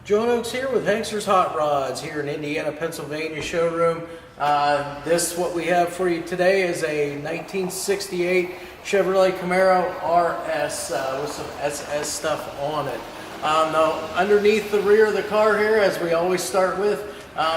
John Oaks here with HANKSTERS Hot Rods here in Indiana, Pennsylvania showroom. What we have for you today is a 1968 Chevrolet Camaro RS with some SS stuff on it. Now, underneath the rear of the car here, as we always start with,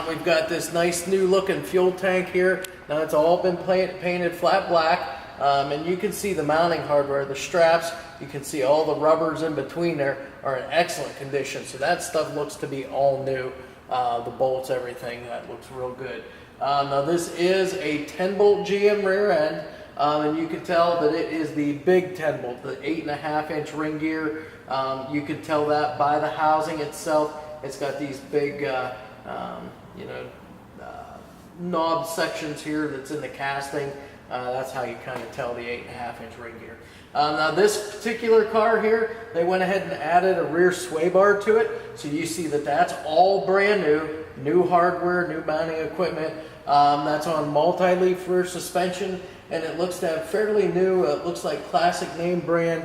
we've got this nice new looking fuel tank here. Now, it's all been painted flat black. And you can see the mounting hardware, the straps, you can see all the rubbers in between there are in excellent condition. So that stuff looks to be all new. The bolts, everything, that looks real good. Now this is a 10-bolt GM rear end, and you can tell that it is the big 10-bolt, the 8.5-inch ring gear. You can tell that by the housing itself. It's got these big, knob sections here that's in the casting. That's how you kind of tell the 8.5-inch ring gear. Now this particular car here, they went ahead and added a rear sway bar to it. So you see that that's all brand new hardware, new mounting equipment. That's on multi-leaf rear suspension, and it looks to have fairly new, it looks like classic name brand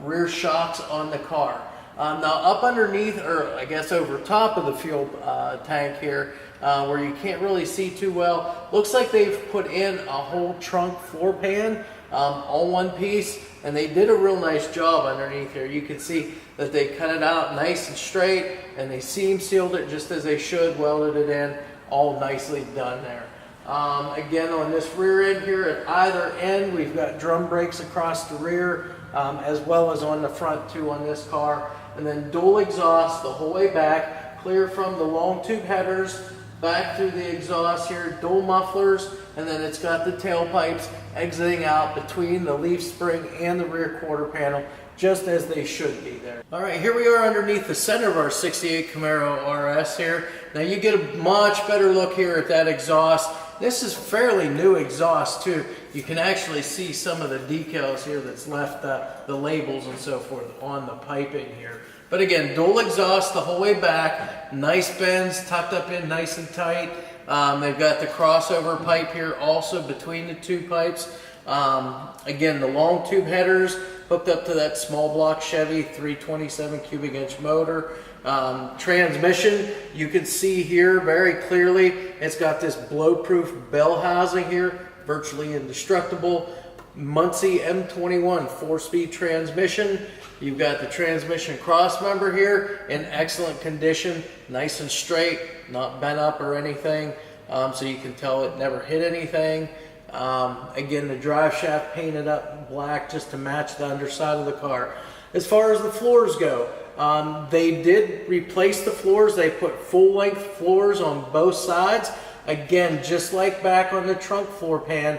rear shocks on the car. Now up underneath, or I guess over top of the fuel tank here, where you can't really see too well, looks like they've put in a whole trunk floor pan, all one piece, and they did a real nice job underneath here. You can see that they cut it out nice and straight, and they seam sealed it just as they should, welded it in, all nicely done there. Again, on this rear end here, at either end, we've got drum brakes across the rear, as well as on the front too on this car. And then dual exhaust the whole way back, clear from the long tube headers, back through the exhaust here, dual mufflers, and then it's got the tailpipes exiting out between the leaf spring and the rear quarter panel, just as they should be there. All right, here we are underneath the center of our 68 Camaro RS here. Now you get a much better look here at that exhaust. This is fairly new exhaust too. You can actually see some of the decals here that's left, the labels and so forth on the piping here. But again, dual exhaust the whole way back, nice bends tucked up in nice and tight. They've got the crossover pipe here also between the two pipes. Again, the long tube headers hooked up to that small block Chevy 327 cubic inch motor. Transmission, you can see here very clearly, it's got this blow-proof bell housing here, virtually indestructible. Muncie M21 4-speed transmission. You've got the transmission cross member here in excellent condition, nice and straight, not bent up or anything, so you can tell it never hit anything. Again, the drive shaft painted up black just to match the underside of the car. As far as the floors go, they did replace the floors. They put full-length floors on both sides. Again, just like back on the trunk floor pan,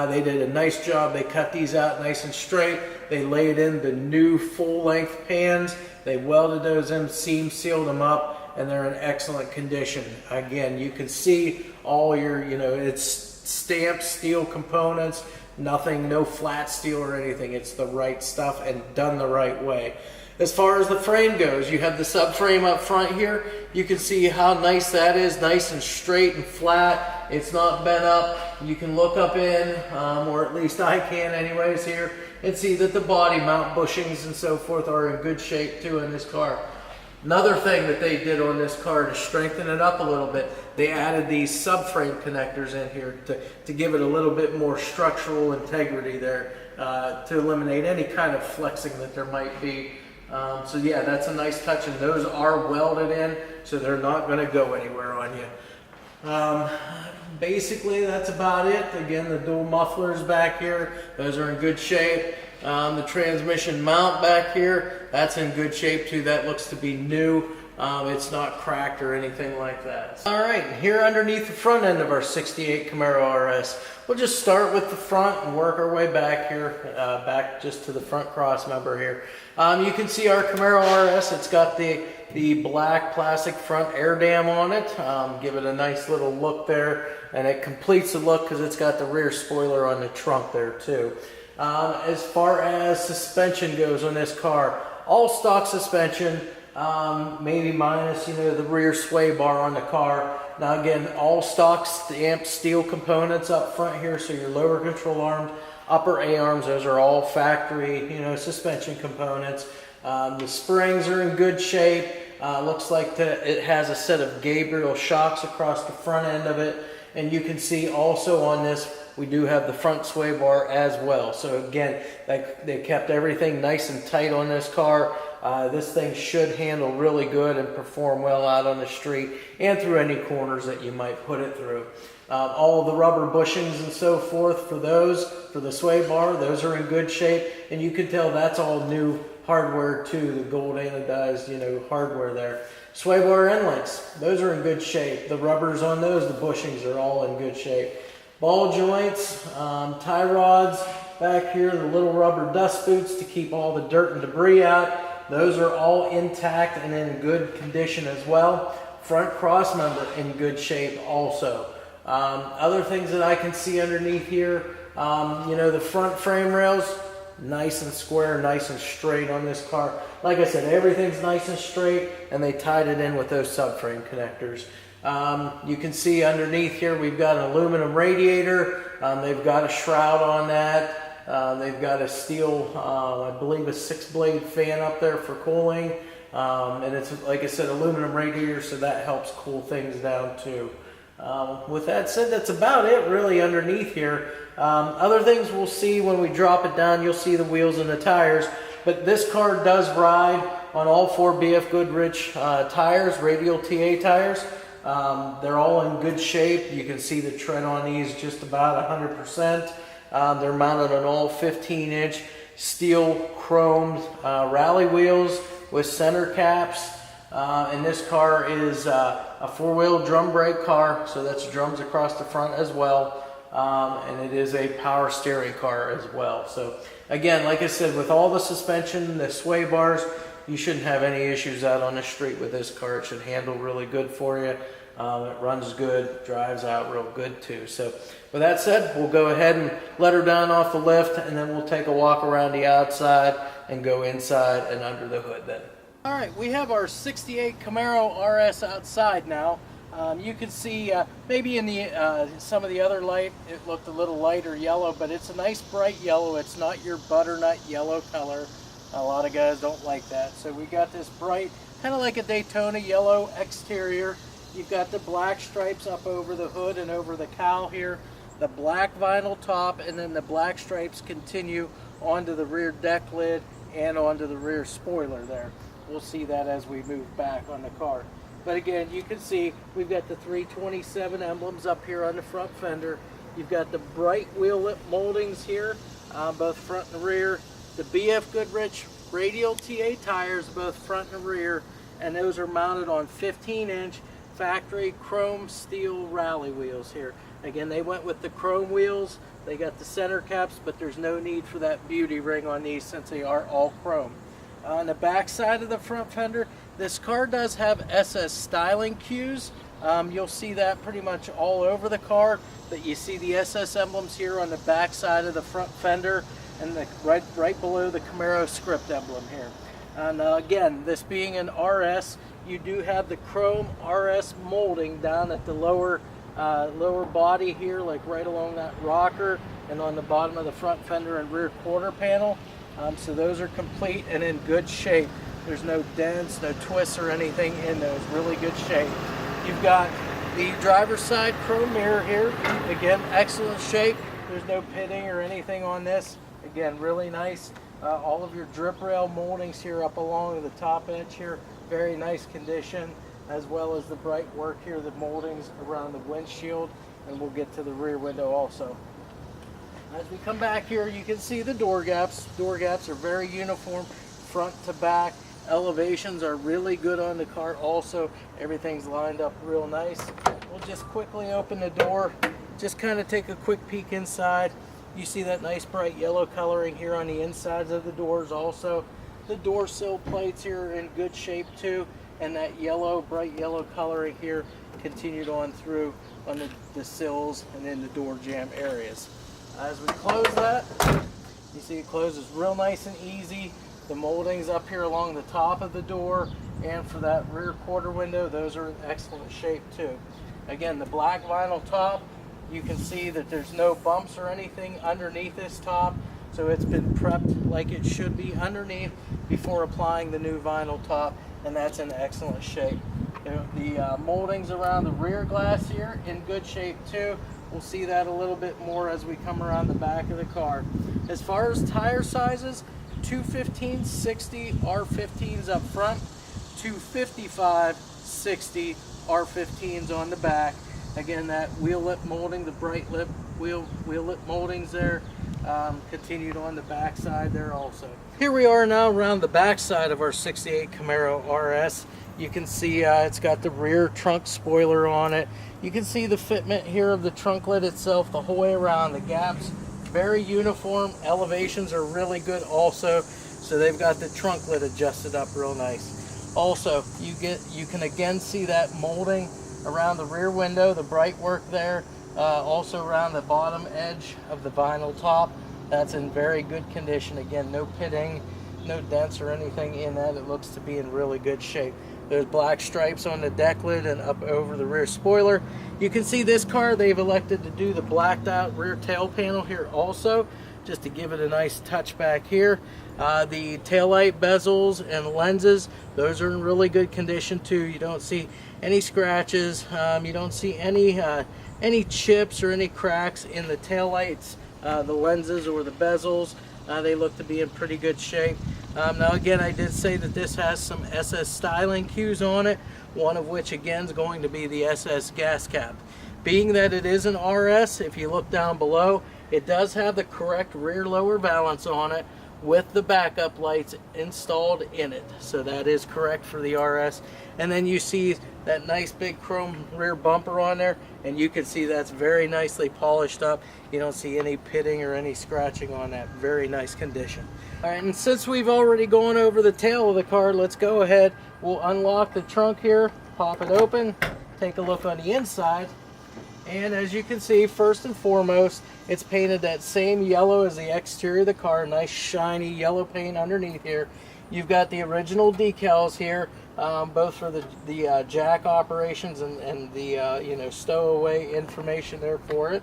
they did a nice job. They cut these out nice and straight. They laid in the new full-length pans. They welded those in, seam sealed them up, and they're in excellent condition. Again, you can see all your, it's stamped steel components, nothing, no flat steel or anything. It's the right stuff and done the right way. As far as the frame goes, you have the subframe up front here. You can see how nice that is, nice and straight and flat. It's not bent up. You can look up in, or at least I can anyways here, and see that the body mount bushings and so forth are in good shape too in this car. Another thing that they did on this car to strengthen it up a little bit, they added these subframe connectors in here to give it a little bit more structural integrity there, to eliminate any kind of flexing that there might be. So yeah, that's a nice touch, and those are welded in, so they're not going to go anywhere on you. Basically, that's about it. Again, the dual mufflers back here, those are in good shape. The transmission mount back here, that's in good shape too. That looks to be new. It's not cracked or anything like that. All right, here underneath the front end of our 68 Camaro RS, we'll just start with the front and work our way back here, back just to the front cross member here. You can see our Camaro RS, it's got the black plastic front air dam on it. Give it a nice little look there, and it completes the look because it's got the rear spoiler on the trunk there too. As far as suspension goes on this car, all stock suspension, maybe minus the rear sway bar on the car. Now again, all stock stamped steel components up front here, so your lower control arms, upper A-arms, those are all factory suspension components. The springs are in good shape. Looks like it has a set of Gabriel shocks across the front end of it. And you can see also on this, we do have the front sway bar as well. So again, they kept everything nice and tight on this car. This thing should handle really good and perform well out on the street and through any corners that you might put it through. All of the rubber bushings and so forth for the sway bar, those are in good shape. And you can tell that's all new hardware too, the gold anodized, hardware there. Sway bar inlets, those are in good shape. The rubbers on those, the bushings are all in good shape. Ball joints, tie rods back here, the little rubber dust boots to keep all the dirt and debris out. Those are all intact and in good condition as well. Front cross member in good shape also. Other things that I can see underneath here, the front frame rails, nice and square, nice and straight on this car. Like I said, everything's nice and straight, and they tied it in with those subframe connectors. You can see underneath here we've got an aluminum radiator. They've got a shroud on that. They've got a steel, I believe a 6-blade fan up there for cooling. And it's, like I said, aluminum radiator, so that helps cool things down too. With that said, that's about it really underneath here. Other things we'll see when we drop it down, you'll see the wheels and the tires. But this car does ride on all 4 BF Goodrich tires, radial TA tires. They're all in good shape. You can see the tread on these just about 100%. They're mounted on all 15-inch steel chromed rally wheels with center caps. And this car is a 4-wheel drum brake car, so that's drums across the front as well. And it is a power steering car as well. So again, like I said, with all the suspension, the sway bars, you shouldn't have any issues out on the street with this car. It should handle really good for you. It runs good, drives out real good too. So with that said, we'll go ahead and let her down off the lift, and then we'll take a walk around the outside and go inside and under the hood then. All right, we have our 68 Camaro RS outside now. You can see maybe in the some of the other light, it looked a little lighter yellow, but it's a nice bright yellow. It's not your butternut yellow color. A lot of guys don't like that. So we got this bright, kind of like a Daytona yellow exterior. You've got the black stripes up over the hood and over the cowl here, the black vinyl top, and then the black stripes continue onto the rear deck lid and onto the rear spoiler there. We'll see that as we move back on the car. But again, you can see we've got the 327 emblems up here on the front fender. You've got the bright wheel lip moldings here, both front and rear. The BF Goodrich radial TA tires, both front and rear, and those are mounted on 15-inch factory chrome steel rally wheels here. Again, they went with the chrome wheels. They got the center caps, but there's no need for that beauty ring on these since they are all chrome. On the back side of the front fender, this car does have SS styling cues. You'll see that pretty much all over the car, but you see the SS emblems here on the back side of the front fender and right below the Camaro script emblem here. And again, this being an RS, you do have the chrome RS molding down at the lower body here, like right along that rocker, and on the bottom of the front fender and rear quarter panel. So those are complete and in good shape. There's no dents, no twists or anything in those. Really good shape. You've got the driver's side chrome mirror here. Again, excellent shape. There's no pitting or anything on this. Again, really nice. All of your drip rail moldings here up along the top edge here. Very nice condition, as well as the bright work here, the moldings around the windshield, and we'll get to the rear window also. As we come back here, you can see the door gaps. Door gaps are very uniform, front to back. Elevations are really good on the car also. Everything's lined up real nice. We'll just quickly open the door, just kind of take a quick peek inside. You see that nice bright yellow coloring here on the insides of the doors also. The door sill plates here are in good shape too, and that yellow, bright yellow coloring here continued on through on the sills and in the door jamb areas. As we close that, you see it closes real nice and easy. The moldings up here along the top of the door and for that rear quarter window, those are in excellent shape too. Again, the black vinyl top, you can see that there's no bumps or anything underneath this top, so it's been prepped like it should be underneath before applying the new vinyl top, and that's in excellent shape. The moldings around the rear glass here in good shape too. We'll see that a little bit more as we come around the back of the car. As far as tire sizes, 215 60 R15s up front, 255 60 R15s on the back. Again, that wheel lip molding, the bright lip wheel lip moldings there, continued on the back side there also. Here we are now around the back side of our 68 Camaro RS. You can see it's got the rear trunk spoiler on it. You can see the fitment here of the trunk lid itself the whole way around. The gaps, very uniform. Elevations are really good also. So they've got the trunk lid adjusted up real nice. Also, you can again see that molding around the rear window, the bright work there. Also around the bottom edge of the vinyl top. That's in very good condition. Again, no pitting, no dents or anything in that. It looks to be in really good shape. There's black stripes on the deck lid and up over the rear spoiler. You can see this car, they've elected to do the blacked out rear tail panel here also, just to give it a nice touch back here. The taillight bezels and lenses, those are in really good condition too. You don't see any scratches. You don't see any chips or any cracks in the taillights, the lenses or the bezels. They look to be in pretty good shape. Now again, I did say that this has some SS styling cues on it, one of which again is going to be the SS gas cap. Being that it is an RS, if you look down below, it does have the correct rear lower valance on it with the backup lights installed in it. So that is correct for the RS. And then you see that nice big chrome rear bumper on there, and you can see that's very nicely polished up. You don't see any pitting or any scratching on that. Very nice condition. All right, and since we've already gone over the tail of the car, let's go ahead. We'll unlock the trunk here, pop it open, take a look on the inside. And as you can see, first and foremost, it's painted that same yellow as the exterior of the car. Nice shiny yellow paint underneath here. You've got the original decals here, both for the jack operations and the stowaway information there for it.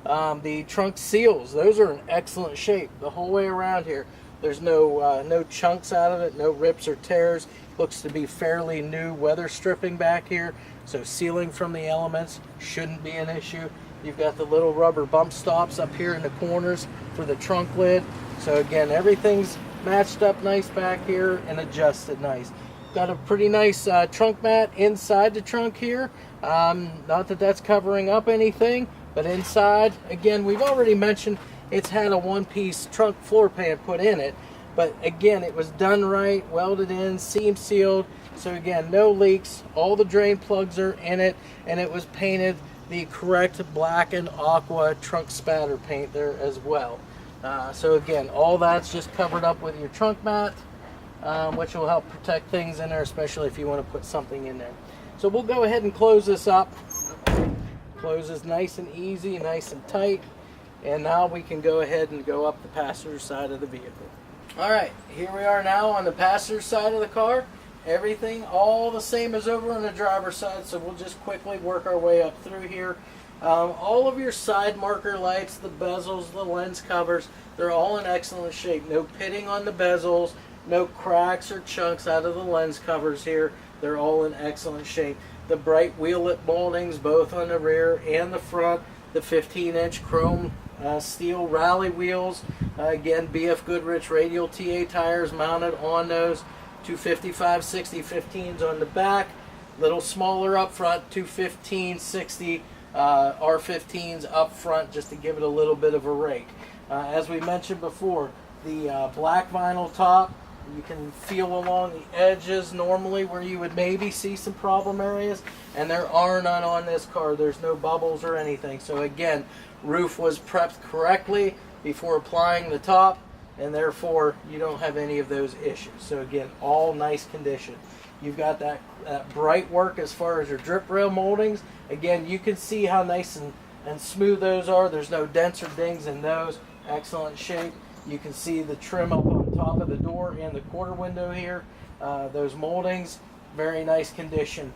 The trunk seals, those are in excellent shape the whole way around here. There's no chunks out of it, no rips or tears. Looks to be fairly new weather stripping back here, so sealing from the elements shouldn't be an issue. You've got the little rubber bump stops up here in the corners for the trunk lid. So again, everything's matched up nice back here and adjusted nice. Got a pretty nice trunk mat inside the trunk here. Not that that's covering up anything, but inside, again, we've already mentioned it's had a one-piece trunk floor pan put in it. But again, it was done right, welded in, seam sealed. So again, no leaks. All the drain plugs are in it, and it was painted the correct black and aqua trunk spatter paint there as well. So again, all that's just covered up with your trunk mat, which will help protect things in there, especially if you want to put something in there. So we'll go ahead and close this up. Closes nice and easy, nice and tight. And now we can go ahead and go up the passenger side of the vehicle. All right, here we are now on the passenger side of the car. Everything all the same as over on the driver's side, so we'll just quickly work our way up through here. All of your side marker lights, the bezels, the lens covers, they're all in excellent shape. No pitting on the bezels, no cracks or chunks out of the lens covers here. They're all in excellent shape. The bright wheel lip moldings, both on the rear and the front, the 15-inch chrome steel rally wheels. Again, BF Goodrich radial TA tires mounted on those. 255/60 15s on the back. Little smaller up front, 215/60 R15s up front, just to give it a little bit of a rake. As we mentioned before, the black vinyl top, you can feel along the edges normally where you would maybe see some problem areas, and there are none on this car. There's no bubbles or anything. So again, roof was prepped correctly before applying the top, and therefore you don't have any of those issues. So again, all nice condition. You've got that bright work as far as your drip rail moldings. Again, you can see how nice and smooth those are. There's no dents or dings in those. Excellent shape. You can see the trim up on top of the door and the quarter window here. Those moldings, very nice condition.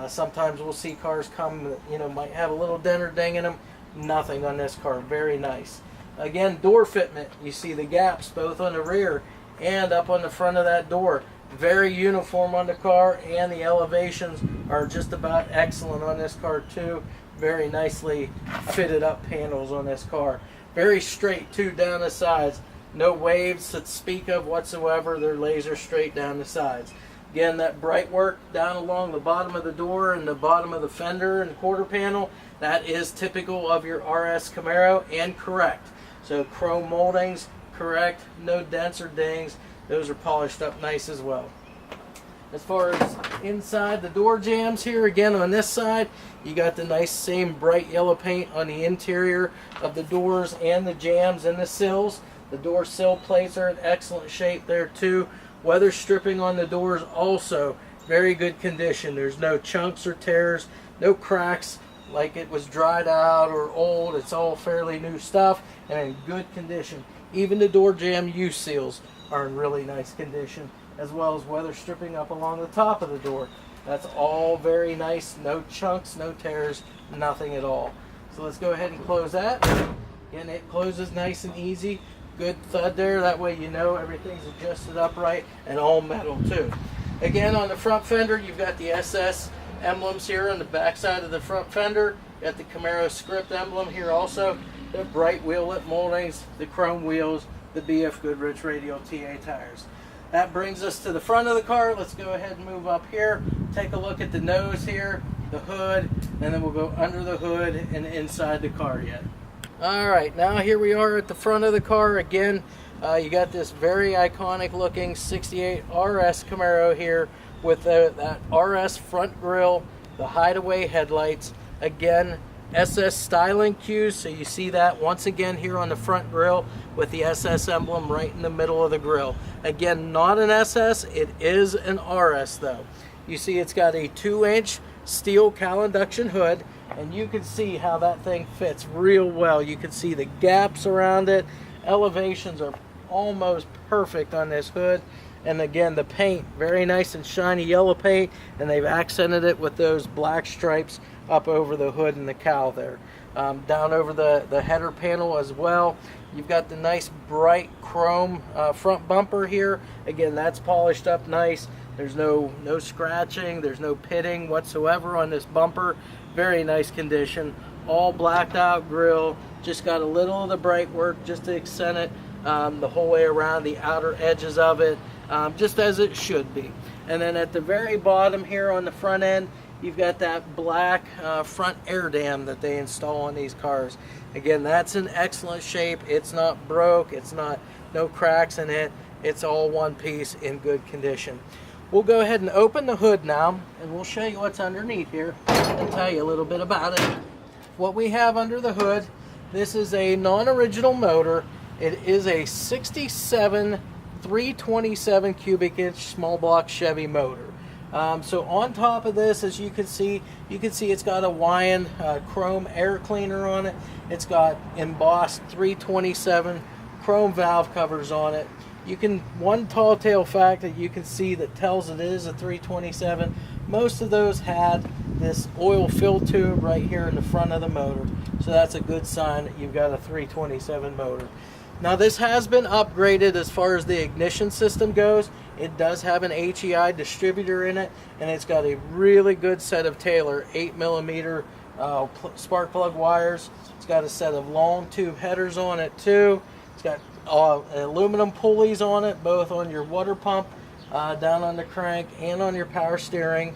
Sometimes we'll see cars come, might have a little dent or ding in them. Nothing on this car. Very nice. Again, door fitment. You see the gaps both on the rear and up on the front of that door. very uniform on the car, and the elevations are just about excellent on this car too. Very nicely fitted up panels on this car. Very straight too down the sides. No waves to speak of whatsoever. They're laser straight down the sides. Again, that bright work down along the bottom of the door and the bottom of the fender and quarter panel, that is typical of your RS Camaro and correct. So chrome moldings, correct, no dents or dings. Those are polished up nice as well. As far as inside the door jambs here, again on this side, you got the nice same bright yellow paint on the interior of the doors and the jambs and the sills. The door sill plates are in excellent shape there too. Weather stripping on the doors also very good condition. There's no chunks or tears, no cracks like it was dried out or old. It's all fairly new stuff and in good condition. Even the door jamb U seals are in really nice condition, as well as weather stripping up along the top of the door. That's all very nice. No chunks, no tears, nothing at all. So let's go ahead and close that. Again, it closes nice and easy. Good thud there, that way you know everything's adjusted upright, and all metal too. Again, on the front fender, you've got the SS emblems here on the back side of the front fender. You got the Camaro script emblem here also. The bright wheel lip moldings, the chrome wheels, the BF Goodrich radial TA tires. That brings us to the front of the car. Let's go ahead and move up here. Take a look at the nose here, the hood, and then we'll go under the hood and inside the car yet. Alright, now here we are at the front of the car again. You got this very iconic looking 68 RS Camaro here with that RS front grille, the hideaway headlights. Again, SS styling cues, so you see that once again here on the front grille with the SS emblem right in the middle of the grille. Again, not an SS, it is an RS though. You see it's got a 2-inch steel cowl induction hood, and you can see how that thing fits real well. You can see the gaps around it. Elevations are almost perfect on this hood. And again, the paint, very nice and shiny yellow paint, and they've accented it with those black stripes up over the hood and the cowl there. Down over the header panel as well, you've got the nice bright chrome front bumper here. Again, that's polished up nice. There's no scratching, there's no pitting whatsoever on this bumper. Very nice condition. All blacked out grille, just got a little of the bright work just to accent it the whole way around the outer edges of it, just as it should be. And then at the very bottom here on the front end, you've got that black front air dam that they install on these cars. Again, that's in excellent shape. It's not broke, it's not no cracks in it. It's all one piece in good condition. We'll go ahead and open the hood now, and we'll show you what's underneath here and tell you a little bit about it. What we have under the hood, this is a non-original motor. It is a 67 327 cubic inch small block Chevy motor. So on top of this, as you can see it's got a Wyand chrome air cleaner on it. It's got embossed 327 chrome valve covers on it. One tall tale fact that you can see that tells it is a 327, most of those had this oil fill tube right here in the front of the motor. So that's a good sign that you've got a 327 motor. Now this has been upgraded as far as the ignition system goes. It does have an HEI distributor in it, and it's got a really good set of Taylor 8mm spark plug wires. It's got a set of long tube headers on it too. It's got aluminum pulleys on it, both on your water pump, down on the crank, and on your power steering.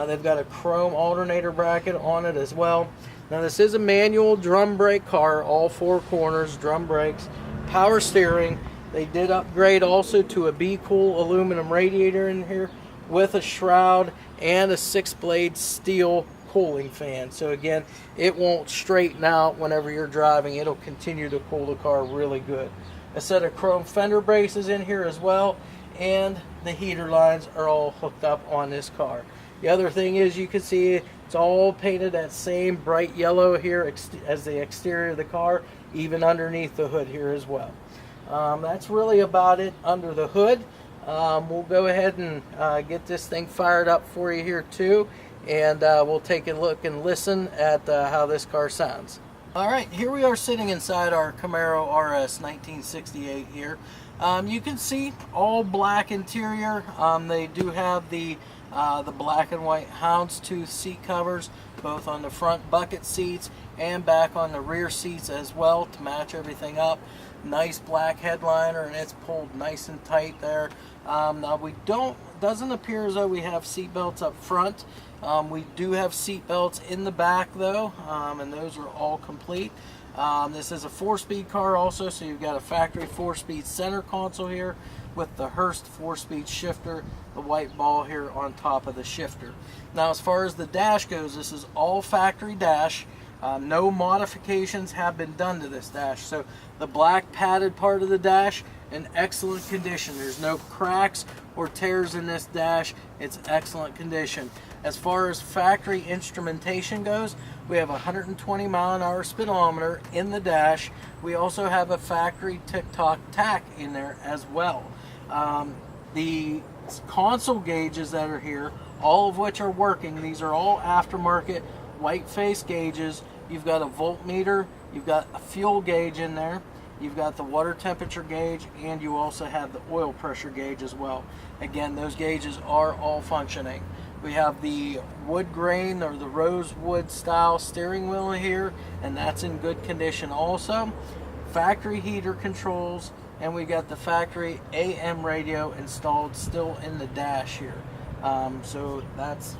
They've got a chrome alternator bracket on it as well. Now this is a manual drum brake car, all 4 corners, drum brakes, power steering. They did upgrade also to a B-Cool aluminum radiator in here with a shroud and a 6-blade steel cooling fan. So again, it won't straighten out whenever you're driving. It'll continue to cool the car really good. A set of chrome fender braces in here as well, and the heater lines are all hooked up on this car. The other thing is, you can see it's all painted that same bright yellow here as the exterior of the car, even underneath the hood here as well. That's really about it under the hood. We'll go ahead and get this thing fired up for you here too, and we'll take a look and listen at how this car sounds. Alright, here we are sitting inside our Camaro RS 1968 here. You can see all black interior. They do have the black and white houndstooth seat covers, both on the front bucket seats and back on the rear seats as well, to match everything up. Nice black headliner, and it's pulled nice and tight there. Now doesn't appear as though we have seat belts up front. We do have seat belts in the back though, and those are all complete. This is a 4-speed car also, so you've got a factory 4-speed center console here with the Hurst 4-speed shifter, the white ball here on top of the shifter. Now as far as the dash goes, this is all factory dash. No modifications have been done to this dash. So the black padded part of the dash, in excellent condition. There's no cracks or tears in this dash. It's excellent condition. As far as factory instrumentation goes, we have a 120 mile an hour speedometer in the dash. We also have a factory tick-tock tack in there as well. The console gauges that are here, all of which are working, these are all aftermarket white face gauges. You've got a voltmeter, you've got a fuel gauge in there, you've got the water temperature gauge, and you also have the oil pressure gauge as well. Again, those gauges are all functioning. We have the wood grain or the rosewood style steering wheel here, and that's in good condition also. Factory heater controls, and we got the factory AM radio installed still in the dash here. So that's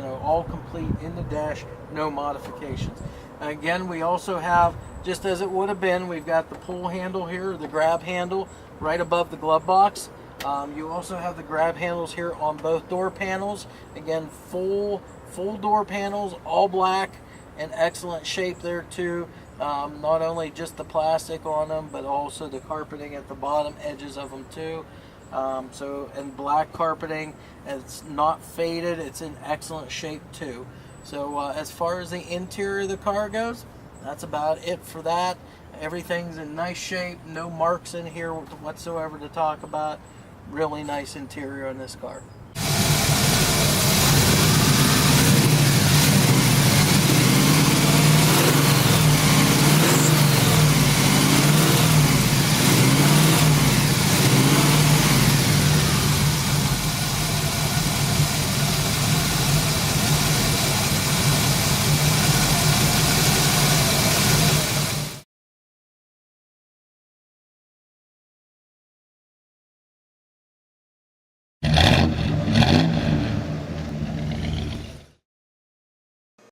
all complete in the dash, no modifications. Again, we also have, just as it would have been, we've got the pull handle here, the grab handle right above the glove box. You also have the grab handles here on both door panels. Again, full door panels, all black, in excellent shape there too. Not only just the plastic on them, but also the carpeting at the bottom edges of them too. And black carpeting, it's not faded, it's in excellent shape too. So as far as the interior of the car goes, that's about it for that. Everything's in nice shape, no marks in here whatsoever to talk about. Really nice interior on this car.